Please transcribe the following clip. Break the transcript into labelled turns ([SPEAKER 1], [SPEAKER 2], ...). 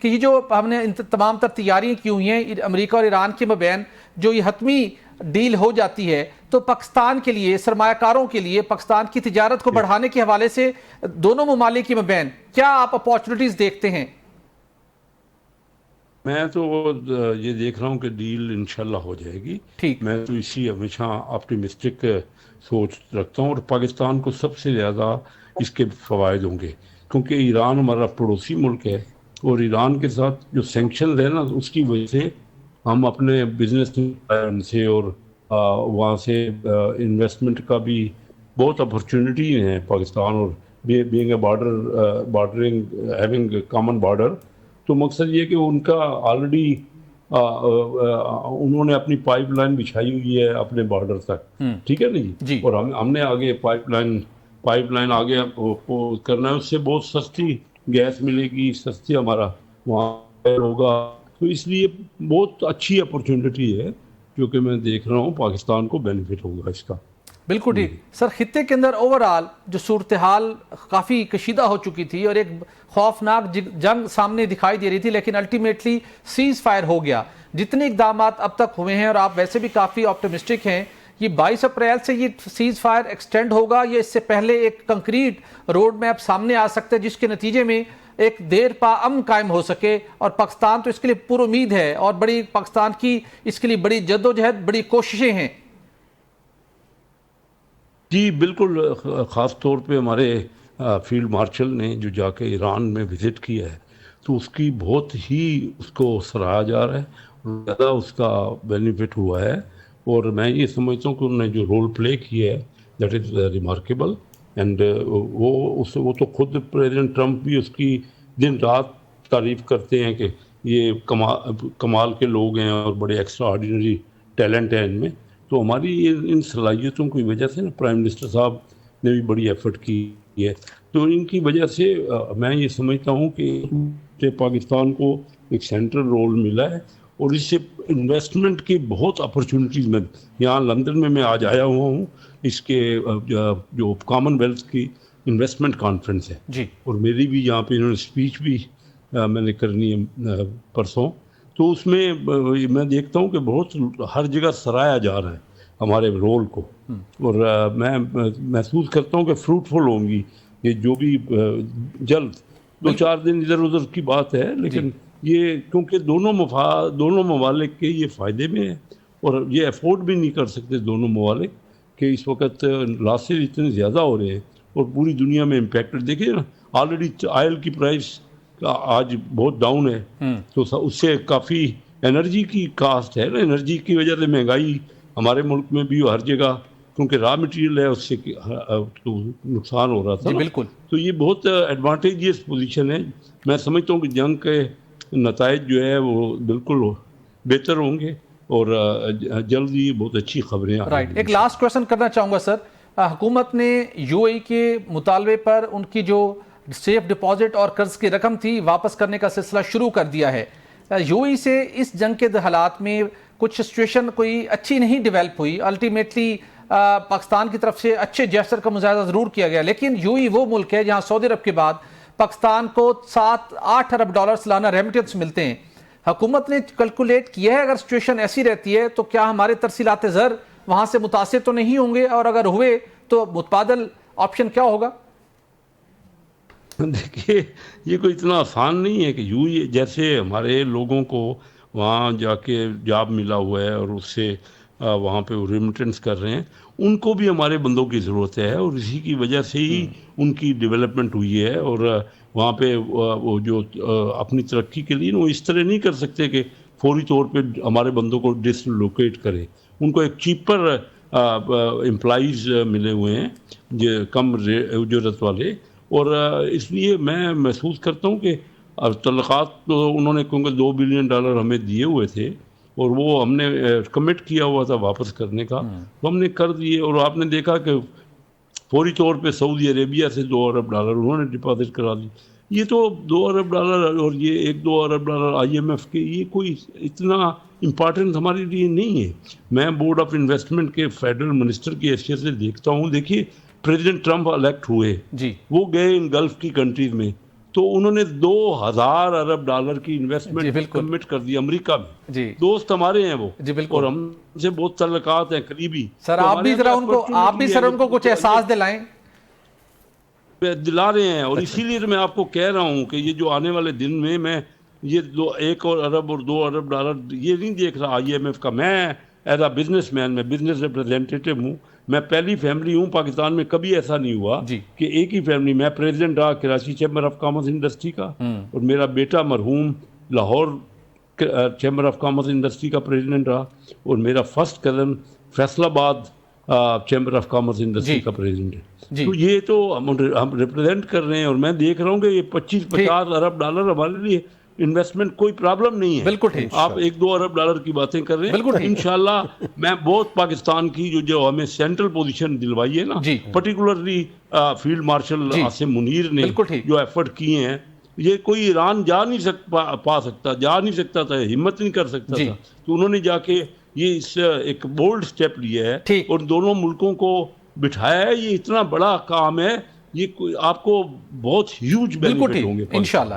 [SPEAKER 1] کہ یہ جو ہم نے تمام تر تیاریاں کی ہوئی ہیں امریکہ اور ایران کے مابین، جو یہ حتمی ڈیل ہو جاتی ہے تو پاکستان کے لیے، سرمایہ کاروں کے لیے، پاکستان کی تجارت کو بڑھانے کے حوالے سے دونوں ممالک کے مابین کیا آپ اپارچونیٹیز دیکھتے ہیں؟
[SPEAKER 2] میں تو یہ دیکھ رہا ہوں کہ ڈیل انشاءاللہ ہو جائے گی.
[SPEAKER 1] ٹھیک.
[SPEAKER 2] میں تو اسی ہمیشہ آپٹیمسٹک سوچ رکھتا ہوں، اور پاکستان کو سب سے زیادہ اس کے فوائد ہوں گے، کیونکہ ایران ہمارا پڑوسی ملک ہے، اور ایران کے ساتھ جو سینکشن ہے نا، اس کی وجہ سے ہم اپنے بزنس سے اور وہاں سے انویسٹمنٹ کا بھی بہت اپرچونٹی ہیں پاکستان، اور being a بارڈرنگ having common border. تو مقصد یہ کہ ان کا آلریڈی انہوں نے اپنی پائپ لائن بچھائی ہوئی ہے اپنے بارڈر تک، ٹھیک ہے نا جی، اور ہم نے آگے پائپ لائن آگے کرنا ہے، اس سے بہت سستی گیس ملے گی، سستی ہمارا وہاں ہوگا. تو اس لیے بہت اچھی اپرچونٹی ہے جو کہ میں دیکھ رہا ہوں پاکستان کو بینیفٹ ہوگا اس کا.
[SPEAKER 1] بالکل ٹھیک سر. خطے کے اندر اوورآل جو صورتحال کافی کشیدہ ہو چکی تھی اور ایک خوفناک جنگ سامنے دکھائی دے رہی تھی، لیکن الٹیمیٹلی سیز فائر ہو گیا. جتنے اقدامات اب تک ہوئے ہیں، اور آپ ویسے بھی کافی آپٹیمسٹک ہیں، یہ 22 اپریل سے یہ سیز فائر ایکسٹینڈ ہوگا یا اس سے پہلے ایک کنکریٹ روڈ میپ سامنے آ سکتا ہے جس کے نتیجے میں ایک دیر پا امن قائم ہو سکے؟ اور پاکستان تو اس کے لیے پر امید ہے، اور بڑی پاکستان کی اس کے لیے بڑی جدوجہد، بڑی کوششیں ہیں.
[SPEAKER 2] جی بالکل. خاص طور پہ ہمارے فیلڈ مارشل نے جو جا کے ایران میں وزٹ کیا ہے، تو اس کی بہت ہی اس کو سراہا جا رہا ہے، زیادہ اس کا بینیفٹ ہوا ہے. اور میں یہ سمجھتا ہوں کہ انہوں نے جو رول پلے کیا ہے دیٹ از ریمارکیبل. اینڈ وہ تو خود پریزیڈنٹ ٹرمپ بھی اس کی دن رات تعریف کرتے ہیں کہ یہ کمال کے لوگ ہیں اور بڑے ایکسٹرا آرڈینری ٹیلنٹ ہیں ان میں. تو ہماری ان صلاحیتوں کی وجہ سے نا پرائم منسٹر صاحب نے بھی بڑی ایفرٹ کی ہے. تو ان کی وجہ سے میں یہ سمجھتا ہوں کہ پاکستان کو ایک سینٹرل رول ملا ہے، اور اس سے انویسٹمنٹ کی بہت اپرچونٹیز. میں یہاں لندن میں آج آیا ہوا ہوں، اس کے جو کامن ویلتھ کی انویسٹمنٹ کانفرنس ہے
[SPEAKER 1] جی،
[SPEAKER 2] اور میری بھی یہاں پہ انہوں نے اسپیچ بھی میں نے کرنی ہے پرسوں. تو اس میں میں دیکھتا ہوں کہ بہت ہر جگہ سراہا جا رہا ہے ہمارے رول کو، اور میں محسوس کرتا ہوں کہ فروٹفل ہوں گی یہ جو بھی جلد 2-4 دن ادھر ادھر کی بات ہے، لیکن یہ کیونکہ دونوں ممالک کے یہ فائدے میں ہے، اور یہ افورڈ بھی نہیں کر سکتے دونوں ممالک کہ اس وقت لاسز اتنے زیادہ ہو رہے ہیں اور پوری دنیا میں امپیکٹ. دیکھیے نا، آلریڈی آئل کی پرائس آج بہت ڈاؤن ہے، تو اس سے کافی انرجی کی کاسٹ ہے نا، انرجی کی وجہ سے مہنگائی ہمارے ملک میں بھی ہر جگہ، کیونکہ را مٹیریل ہے اس سے نقصان ہو رہا تھا.
[SPEAKER 1] جی بالکل.
[SPEAKER 2] تو یہ بہت ایڈوانٹیجیس پوزیشن ہے. میں سمجھتا ہوں کہ جنگ کے نتائج جو ہے وہ بالکل بہتر ہوں گے، اور جلد ہی بہت اچھی خبریں آ رہی ہیں.
[SPEAKER 1] ایک لاسٹ کویشچن کرنا چاہوں گا سر. حکومت نے یو اے کے مطالبے پر ان کی جو سیف ڈپازٹ اور قرض کی رقم تھی واپس کرنے کا سلسلہ شروع کر دیا ہے. یو اے سے اس جنگ کے حالات میں کچھ سچویشن کوئی اچھی نہیں ڈیولپ ہوئی. الٹیمیٹلی پاکستان کی طرف سے اچھے جیسر کا مظاہرہ ضرور کیا گیا، لیکن یو اے وہ ملک ہے جہاں سعودی عرب کے بعد پاکستان کو 7-8 ارب ڈالر سالانہ ریمیٹنس ملتے ہیں. حکومت نے کیلکولیٹ کیا ہے اگر سچویشن ایسی رہتی ہے تو کیا ہمارے ترسیلات زر وہاں سے متاثر تو نہیں ہوں گے، اور اگر ہوئے تو متبادل آپشن کیا ہوگا؟
[SPEAKER 2] دیکھیے یہ کوئی اتنا آسان نہیں ہے کہ یوں ہی جیسے ہمارے لوگوں کو وہاں جا کے جاب ملا ہوا ہے اور اس سے وہاں پہ ریمیٹنس کر رہے ہیں، ان کو بھی ہمارے بندوں کی ضرورت ہے، اور اسی کی وجہ سے ہی ان کی ڈیولپمنٹ ہوئی ہے. اور وہاں پہ وہ جو اپنی ترقی کے لیے وہ اس طرح نہیں کر سکتے کہ فوری طور پہ ہمارے بندوں کو ڈس لوکیٹ کرے. ان کو ایک چیپر امپلائیز ملے ہوئے ہیں جو کم اجرت والے، اور اس لیے میں محسوس کرتا ہوں کہ تعلقات تو انہوں نے کیونکہ $2 بلین ہمیں دیے ہوئے تھے اور وہ ہم نے کمٹ کیا ہوا تھا واپس کرنے کا، تو ہم نے کر دیے. اور آپ نے دیکھا کہ فوری طور پہ سعودی عربیہ سے $2 ارب انہوں نے ڈپازٹ کرا دی. یہ تو $2 ارب اور یہ $1-2 ارب IMF کے، یہ کوئی اتنا امپارٹنٹ ہمارے لیے نہیں ہے. میں بورڈ آف انویسٹمنٹ کے فیڈرل منسٹر کی حیثیت سے دیکھتا ہوں. دیکھیے پریزیڈنٹ ٹرمپ الیکٹ ہوئے،
[SPEAKER 1] جی
[SPEAKER 2] وہ گئے ان گلف کی کنٹریز میں، تو انہوں نے 2000 ارب ڈالر کی
[SPEAKER 1] جی
[SPEAKER 2] انویسٹمنٹ
[SPEAKER 1] بالکل
[SPEAKER 2] کمٹ کر دی امریکہ میں.
[SPEAKER 1] جی
[SPEAKER 2] دوست ہمارے ہیں وہ,
[SPEAKER 1] جی بالکل.
[SPEAKER 2] اور ہم سے بہت تعلقات ہیں قریبی.
[SPEAKER 1] سر
[SPEAKER 2] تو
[SPEAKER 1] آپ
[SPEAKER 2] ہمارے
[SPEAKER 1] بھی
[SPEAKER 2] یہاں
[SPEAKER 1] ذرا
[SPEAKER 2] تو
[SPEAKER 1] ان کو
[SPEAKER 2] opportunity ہے کہ
[SPEAKER 1] کچھ احساس دلائیں.
[SPEAKER 2] دلا رہے ہیں, اور اسی لیے میں آپ کو کہہ رہا ہوں کہ یہ جو آنے والے دن میں یہ 1 ارب اور 2 ارب ڈالر یہ نہیں دیکھ رہا IMF کا. میں ایز اے بزنس مین, میں بزنس ریپرزینٹیٹو ہوں, میں پہلی فیملی ہوں پاکستان میں, کبھی ایسا نہیں ہوا
[SPEAKER 1] جی
[SPEAKER 2] کہ ایک ہی فیملی. میں پریزیڈنٹ رہا Karachi chamber of commerce industry کا, اور میرا بیٹا مرحوم Lahore chamber of commerce industry کا پریزیڈنٹ رہا, اور میرا فرسٹ کزن فیصل آباد چیمبر آف کامرس انڈسٹری
[SPEAKER 1] جی
[SPEAKER 2] کا پریزیڈنٹ ہے.
[SPEAKER 1] جی
[SPEAKER 2] تو یہ تو ہم ریپرزینٹ کر رہے ہیں, اور میں دیکھ رہا ہوں کہ یہ 25-50 ارب ڈالر ہمارے لیے انویسٹمنٹ کوئی پرابلم نہیں ہے.
[SPEAKER 1] بالکل ٹھیک.
[SPEAKER 2] آپ 1-2 ارب ڈالر کی باتیں کر رہے
[SPEAKER 1] بالکل
[SPEAKER 2] ہیں.
[SPEAKER 1] ٹھیک.
[SPEAKER 2] انشاءاللہ میں بہت پاکستان کی جو ہمیں سینٹرل پوزیشن دلوائی ہے نا,
[SPEAKER 1] جی
[SPEAKER 2] پرٹیکولرلی فیلڈ مارشل
[SPEAKER 1] جی
[SPEAKER 2] عاصم منیر نے
[SPEAKER 1] بالکل ٹھیک.
[SPEAKER 2] جو ایفرٹ کیے ہیں, یہ کوئی ایران جا نہیں سکتا تھا, ہمت نہیں کر سکتا
[SPEAKER 1] جی
[SPEAKER 2] تھا. تو انہوں نے جا کے یہ اس ایک بولڈ سٹیپ لیا ہے,
[SPEAKER 1] ٹھیک.
[SPEAKER 2] اور دونوں ملکوں کو بٹھایا ہے. یہ اتنا بڑا کام ہے, یہ آپ کو بہت ہیوج
[SPEAKER 1] بالکل
[SPEAKER 2] بینیفٹ
[SPEAKER 1] ٹھیک
[SPEAKER 2] ہوں گے
[SPEAKER 1] انشاءاللہ